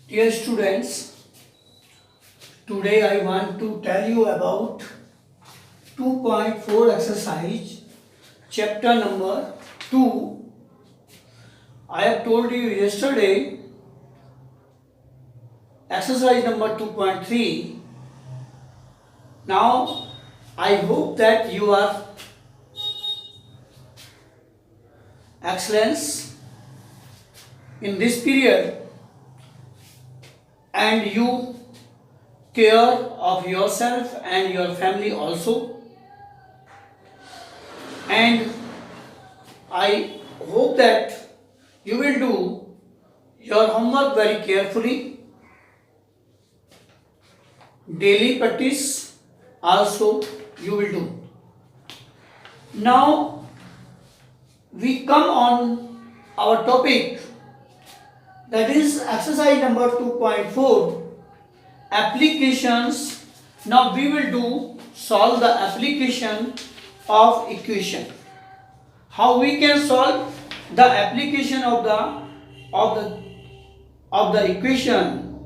Dear students, today I want to tell you about 2.4 exercise, chapter number 2. I have told you yesterday, exercise number 2.3. Now, I hope that you are excellence in this period and you care of yourself and your family also, and I hope that you will do your homework very carefully. Daily practice also you will do. Now we come on our topic, that is exercise number 2.4, applications. Now we will do solve the application of equation. How we can solve the application of the equation,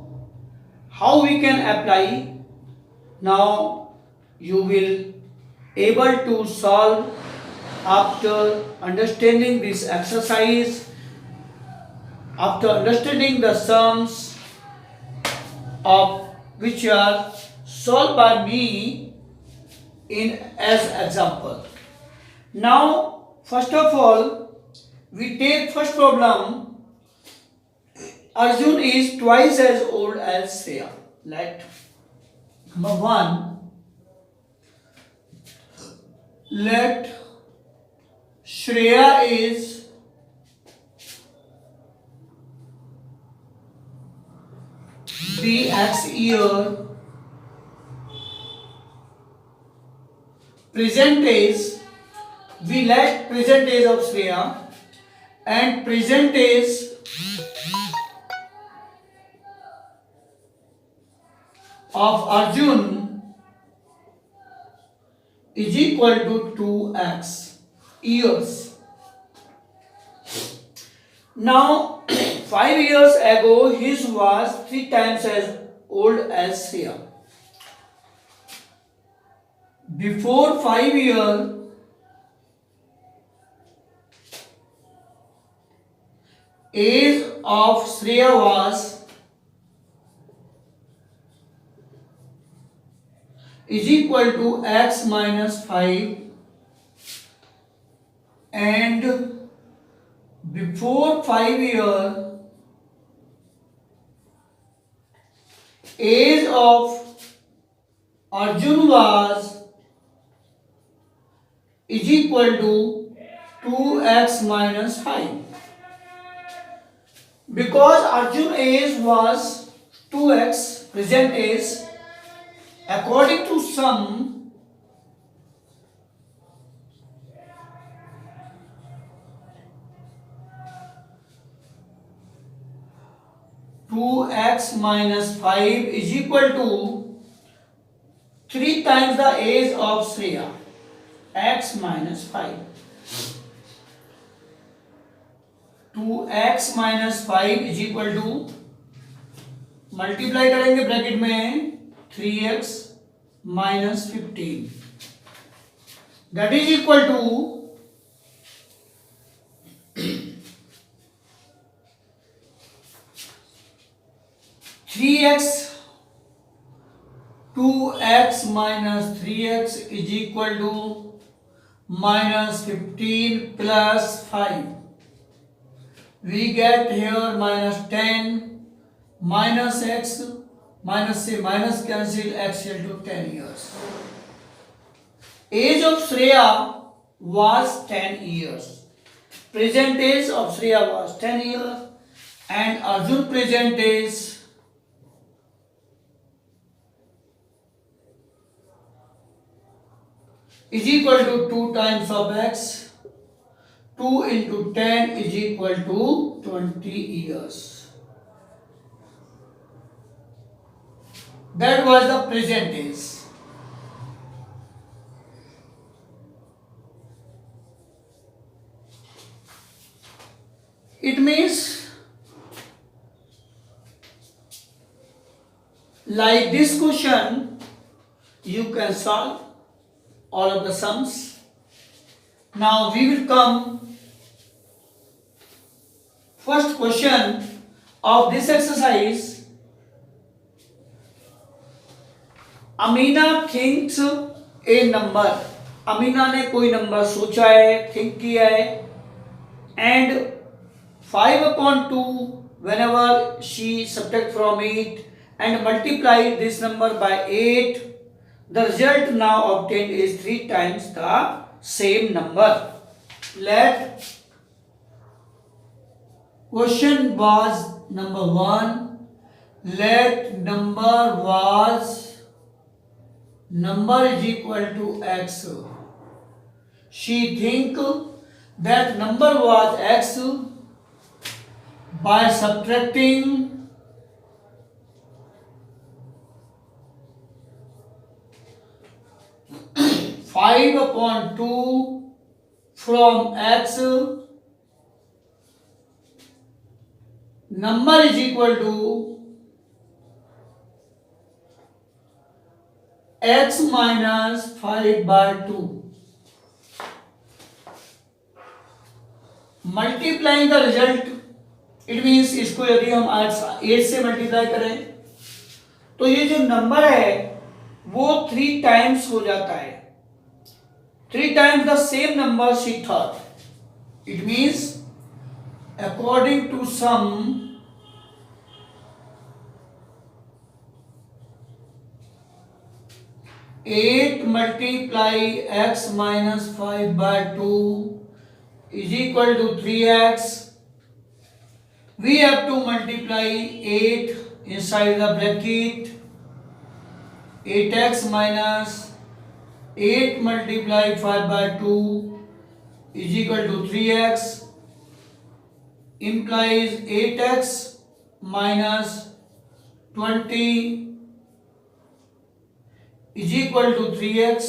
how we can apply. Now you will able to solve after understanding this exercise, after understanding the sums of which are solved by me in as example. Now first of all we take first problem. Arjun is twice as old as Shreya. Let number 1, let Shreya is BX year, present age, we let present age of Shreya and present age of Arjun is equal to 2x years. Now 5 years ago his was 3 times as old as Shreya. Before 5 years age of Shreya was is equal to x minus 5, and before 5 years age of Arjun was is equal to 2x minus 5. Because Arjun age was 2x, present age, according to sum, two x minus 5 is equal to 3 times the age of Shreya, x minus 5. 2x minus 5 is equal to, multiply करेंगे bracket में 3x minus 15, that is equal to 3x, 2x minus 3x is equal to minus 15 plus 5. We get here minus 10, minus x, minus से minus cancel, x equal to 10 years. Age of Shreya was 10 years. Present age of Shreya was 10 years, and Arjun present age is equal to 2 times of x. 2 into 10 is equal to 20 years. That was the present age. It means Like this question, you can solve all of the sums. Now we will come first question of this exercise. Amina thinks a number. Amina ने कोई number सोचा है, think किया है, and 5/2 whenever she subtract from it and multiply this number by 8, the result now obtained is 3 times the same number. Let question was number 1. Let number is equal to x. She think that number was x by subtracting 5/2 from x. Number is equal to x minus 5/2. Multiplying the result, it means इसको यदि हम 8 से multiply करें तो ये जो number है वो 3 टाइम्स हो जाता है. 3 times the same number she thought. It means according to sum 8 multiply x minus 5/2 is equal to 3x. We have to multiply 8 inside the bracket. 8x minus 8 multiply 5/2 is equal to 3x. Implies 8x minus 20 is equal to 3x.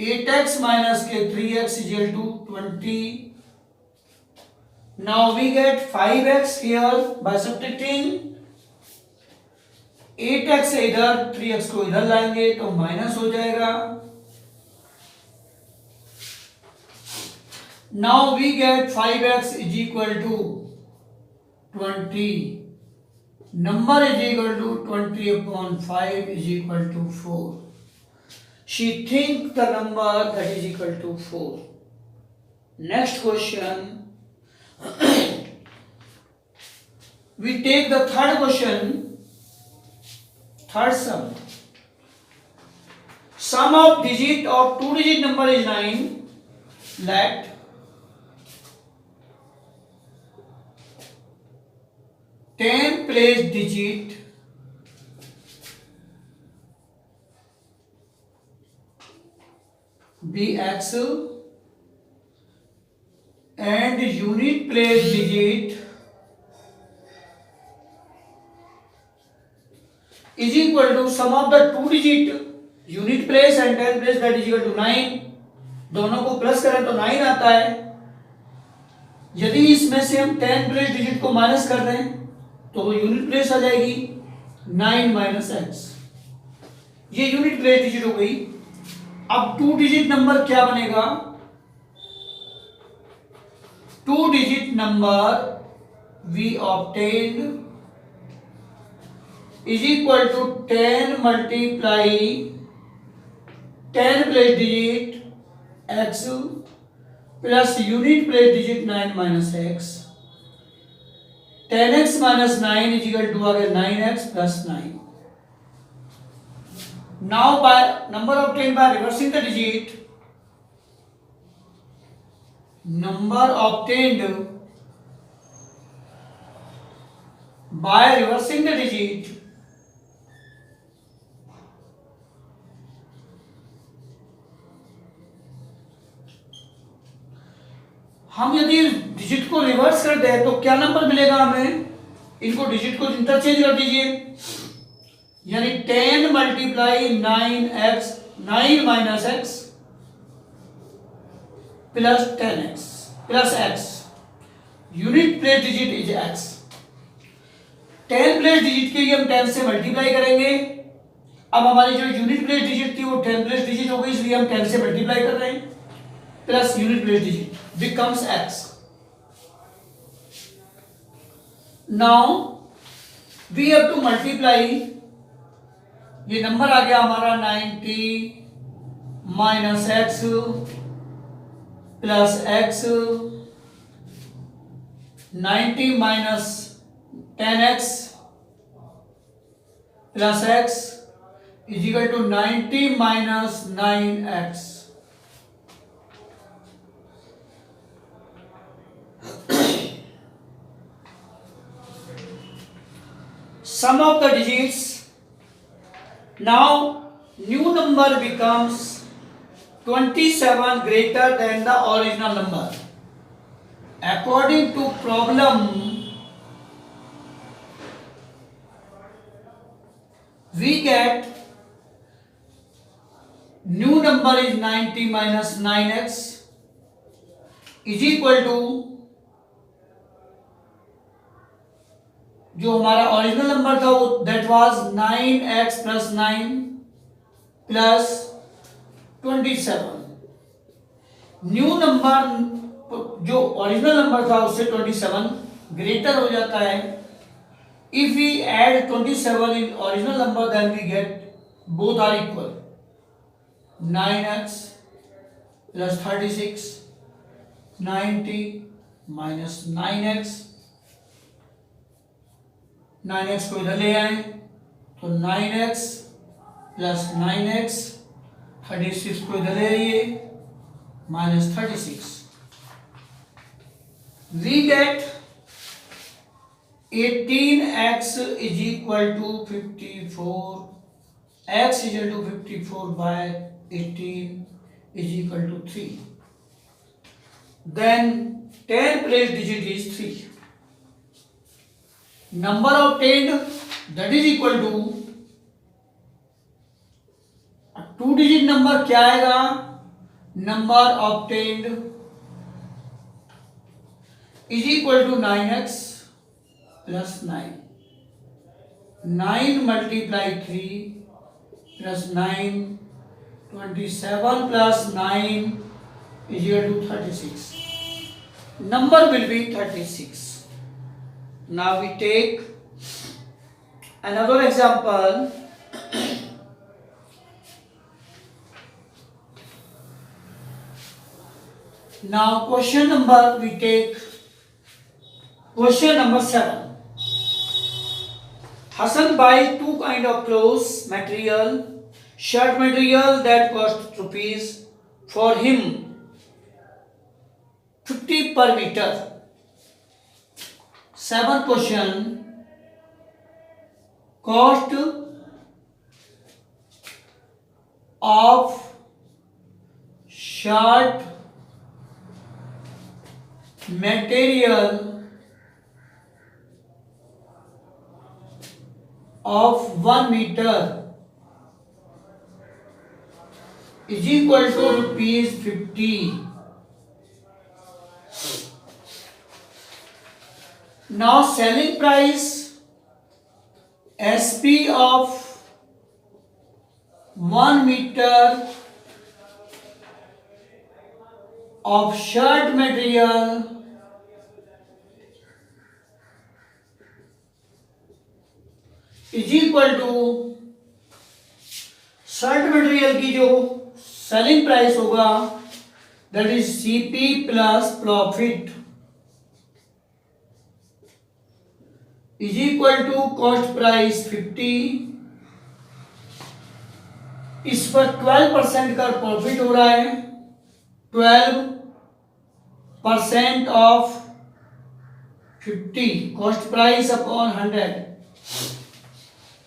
8x minus के 3x is equal to 20. Now we get 5x here by subtracting 8x से इधर 3x को इधर लाएंगे तो minus हो जाएगा. Now we get 5x is equal to 20. Number is equal to 20/5 is equal to 4. She thinks the number that is equal to 4. Next question. We take the third question, third sum. Sum of digit of 2-digit number is 9. Let ten place digit be x and unit place digit is equal to sum of the 2-digit unit place and 10 place that is equal to 9. दोनों को plus करें तो 9 आता है. यदि इसमें से हम 10 प्लेस डिजिट को माइनस कर दें तो यूनिट प्लेस आ जाएगी 9 माइनस एक्स. ये यूनिट प्लेस डिजिट हो गई. अब 2 डिजिट नंबर क्या बनेगा? 2 digit number we obtained is equal to 10 multiply 10 place digit x plus unit place digit 9 minus x. 10x minus 9 is equal to 9x plus 9. Now by number obtained by reversing the digit, number obtained by reversing the digit हम यदि digit को reverse कर दें तो क्या number मिलेगा हमें? इनको डिजिट को इंटरचेंज कर दीजिए, यानी 10 multiply 9x 9 minus X plus 10x plus x. Unit place digit is x. 10 place digit के लिए हम 10 से मल्टीप्लाई करेंगे। अब हमारी जो यूनिट प्लेस डिजिट थी वो 10 प्लेस डिजिट हो गई, इसलिए हम 10 से मल्टीप्लाई कर रहे हैं, plus unit place digit becomes x। Now we have to multiply, ये नंबर आ गया हमारा 90 minus X plus X, 90 minus 10x plus x is equal to 90 minus 9x। Sum of the digits. Now new number becomes 27 greater than the original number. According to problem, we get new number is 90 minus 9x is equal to, जो हमारा original number था वो that was 9x plus 9 plus 27। New number जो original number था उससे 27 greater हो जाता है। If we add 27 in original number then we get both are equal, 9x plus 36, 90 minus 9x, 9x को इधर ले आए तो 9x प्लस 9x, 36 को इधर ले आइए minus 36, we get 18x is equal to 54, x is equal to 54 by 18 is equal to 3, then 10 place digit is 3, number obtained that is equal to, two digit number क्या आएगा, number obtained is equal to 9x plus 9, 9 multiply 3 plus 9, 27 plus 9 is equal to 36, number will be 36. Now we take another example. Now question number, we take question number 7. Hassan buys two kind of clothes material, shirt material that cost rupees for him 50 per meter. 7 question, cost of shirt material of 1 meter is equal to rupees 50. Now selling price SP of 1 meter of shirt material is equal to, shirt material की जो selling price होगा that is CP plus profit is equal to cost price 50, इस पर 12% का profit हो रहा है, 12% of 50 cost price upon 100।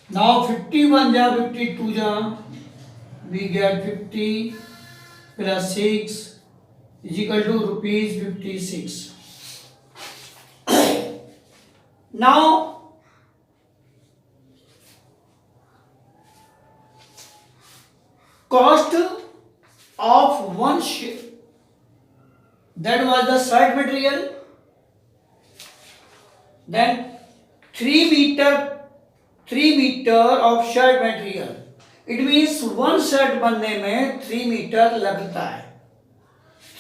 Now 51 जा 52 जा, we get 50 plus 6 is equal to rupees 56। Now cost of one shirt, that was the shirt material, then 3 metre of shirt material, it means one shirt बनने में 3 metre लगता है.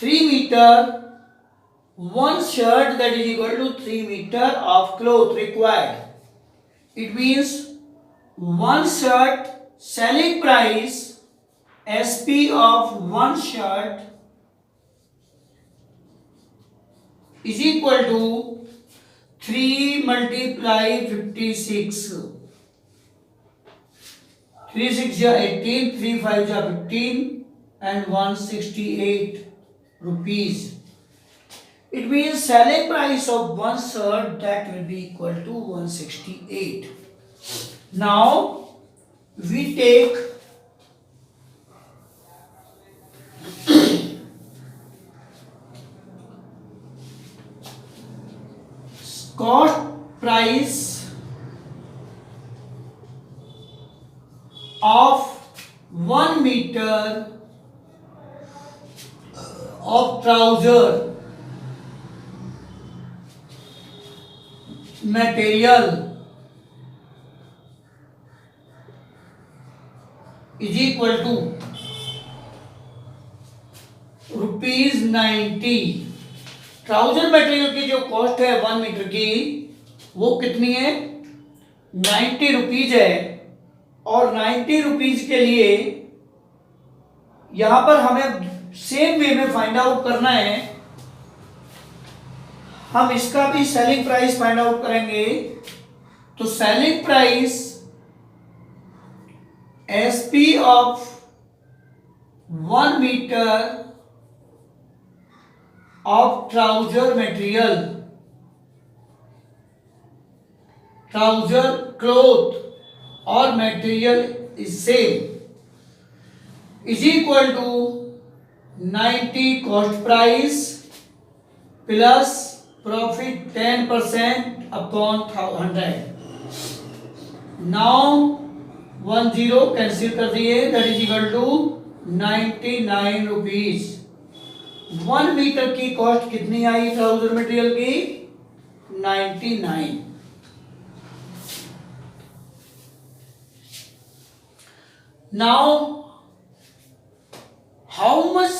3 metre one shirt, that is equal to 3 meter of cloth required. It means one shirt selling price SP of one shirt is equal to 3 multiply 56. 3 6 ja 18, 3 5 ja 15 and 168 rupees. It means selling price of one shirt that will be equal to 168. Now we take cost price of 1 meter of trouser material is equal to rupees 90. Trouser material की जो cost है 1 metre की वो कितनी है? 90 rupees है. और 90 rupees के लिए यहां पर हमें सेम वे में फाइंड आउट करना है. हम इसका भी सेलिंग प्राइस फाइंड आउट करेंगे. तो selling price SP of 1 metre of trouser material, trouser cloth और material is same, is equal to 90 cost price plus profit 10% upon 100. Now 10 cancel कर दिए, that is equal to 99 rupees. 1 metre की cost कितनी आई trouser material की? 99. Now how much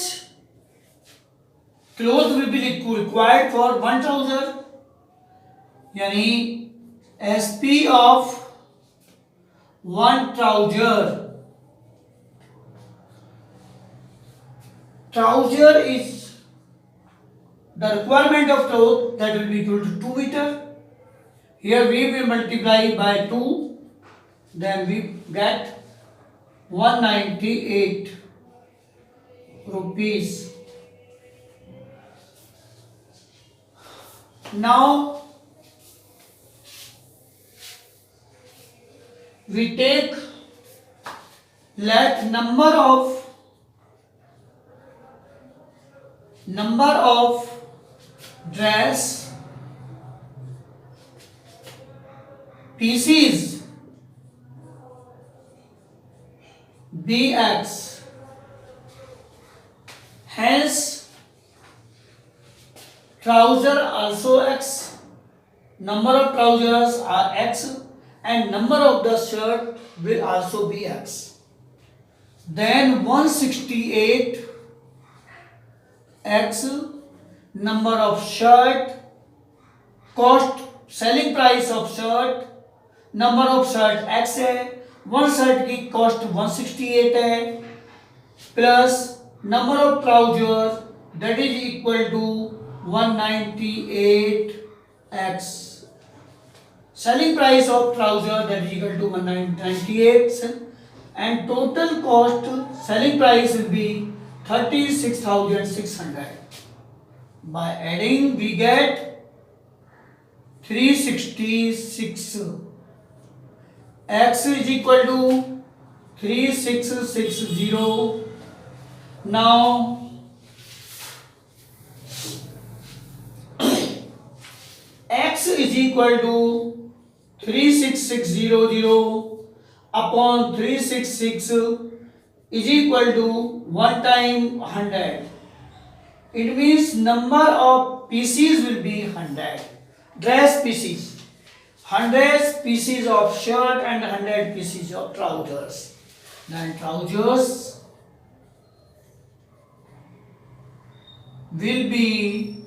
cloth will be required for 1 trouser? यानी SP of 1 trouser. Trouser is the requirement of cloth that will be equal to 2 meter. Here we will multiply by 2, then we get 198 rupees. Now we take, let number of dress pieces bx, hence trouser also x, number of trousers are x and number of the shirt will also be x. Then 168 x, number of shirt, cost selling price of shirt, number of shirt x है, 1 shirt की cost 168 है, plus number of trouser that is equal to 198 x. Selling price of trouser that is equal to 198 and total cost selling price will be 36,600. By adding we get 366. X is equal to 3660. Now X is equal to 36600 upon 366 is equal to 1 time 100. It means number of pieces will be 100. Dress pieces. 100 pieces of shirt and 100 pieces of trousers. Then trousers will be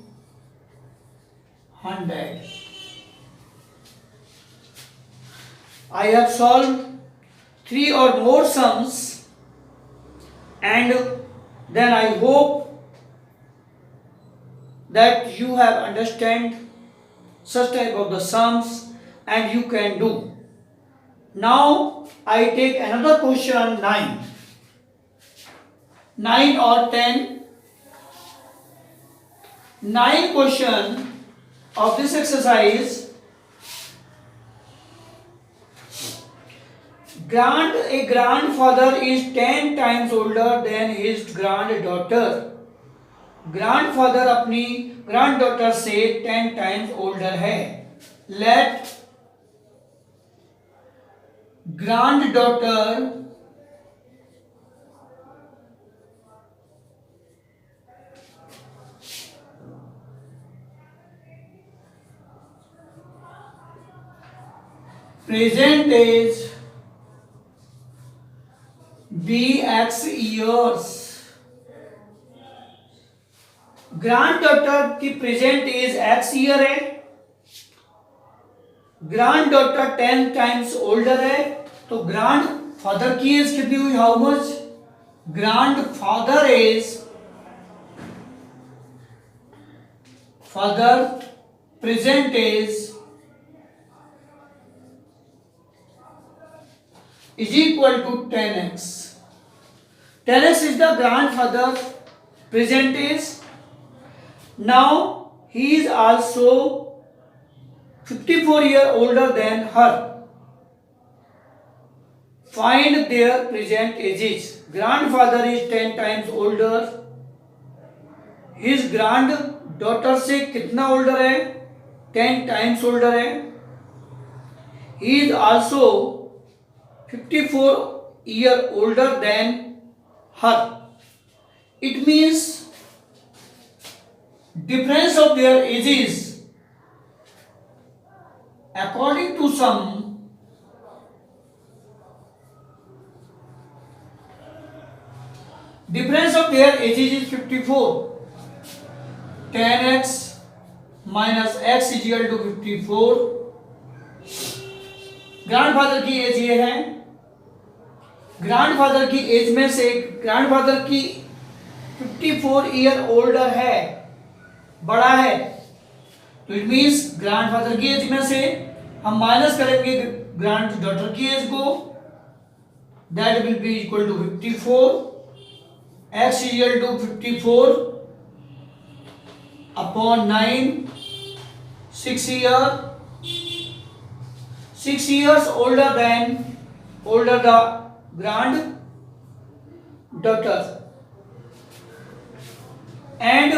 100. I have solved 3 or more sums, and then I hope that you have understand such type of the sums and you can do. Now I take another question 9. 9 or 10. 9 question of this exercise. A grandfather is 10 times older than his granddaughter. Grandfather अपनी granddaughter से 10 times older है. Let granddaughter present age be x years. Granddaughter की present age x year है. Granddaughter 10 times older है, तो grandfather की age कितनी हुई? How much? Grandfather age father present age is equal to 10x. 10x is the grandfather present age. Now he is also 54 years older than her. Find their present ages. Grandfather is 10 times older. His granddaughter से कितना older है? 10 times older है. He is also 54 years older than her. It means difference of their ages according to some difference of their ages is 54. 10x minus x is equal to 54. Grandfather की as ये है. Grandfather की age में से grandfather की 54 year older है, बड़ा है, तो इट मींस ग्रैंडफादर की एज में से हम माइनस करेंगे ग्रैंडडॉटर की एज को. That will be equal to 54. x is equal to 54 upon 9. 6 years older than the granddaughter, and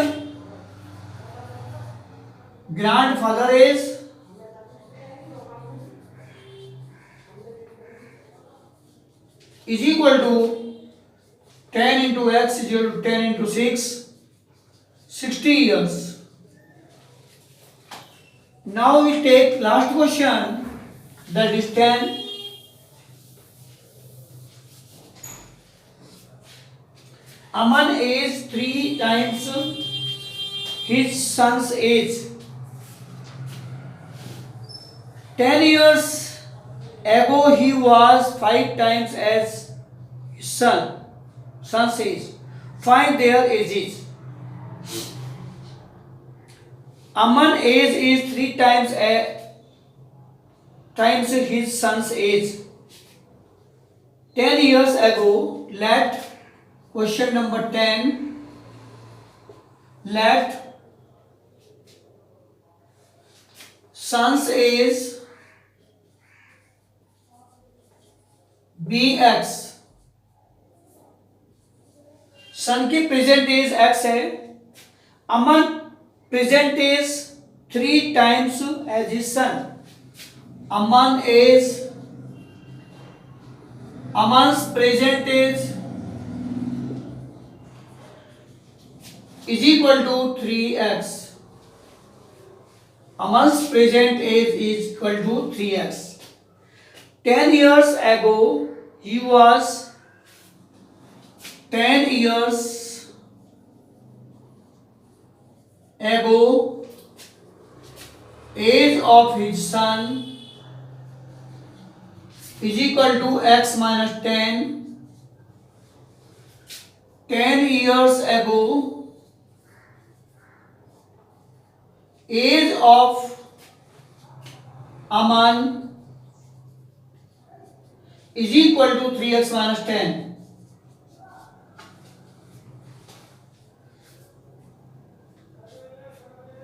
grandfather is equal to 10 into x is equal to 10 into 6, 60 years. Now we take last question, that is 10. Aman is 3 times his son's age. 10 years ago he was 5 times as his son's age. Find their ages. Aman age is 3 times his son's age. 10 years ago, let question number 10, let son's age be x. सन की present age x है. अमन present as 3 times as his son. Aman's present age is equal to 3x. Aman's present age is equal to 3x. 10 years ago, he was 10 years ago, age of his son is equal to x minus 10. 10 years ago, age of Aman is equal to 3x minus 10.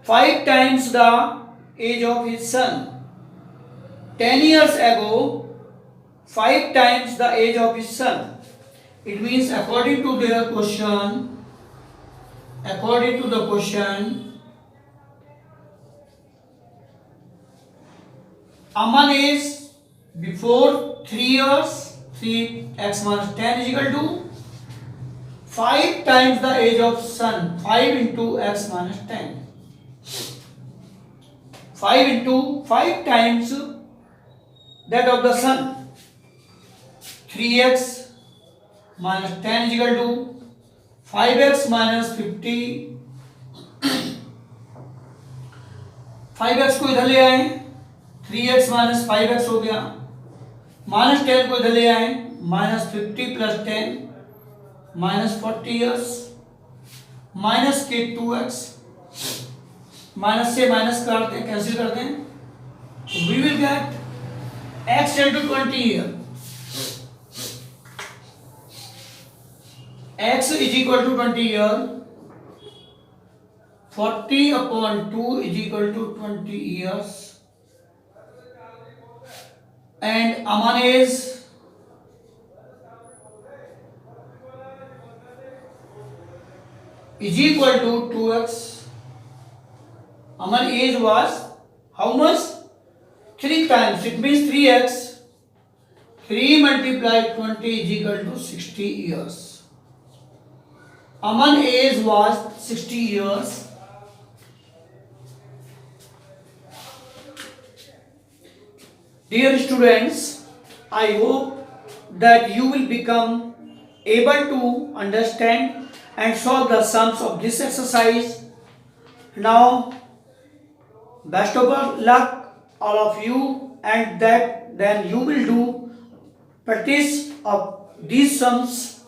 Five times the age of his son. 10 years ago, 5 times the age of his son. It means according to the question, Aman is before 3 years, 3x minus 10 is equal to 5 times the age of son, 5 into x minus 10. 5 into 5 times that of the son, 3x minus 10 is equal to 5x minus 50. 5x को इधर ले आए, 3x minus 5x हो गया, minus 10 को इधर ले आए, minus 50 plus 10 minus 40 years, minus के 2x, माइनस से माइनस काटते हैं, कैंसिल करते हैं, we will get x into 20 year. x is equal to 20 year. 40 upon 2 is equal to 20 years. And Aman is equal to 2x. Aman age was how much? 3 times. It means 3x. 3 multiplied 20 is equal to 60 years. Aman age was 60 years. Dear students, I hope that you will become able to understand and solve the sums of this exercise. Now, best of luck all of you, and that then you will do practice of these sums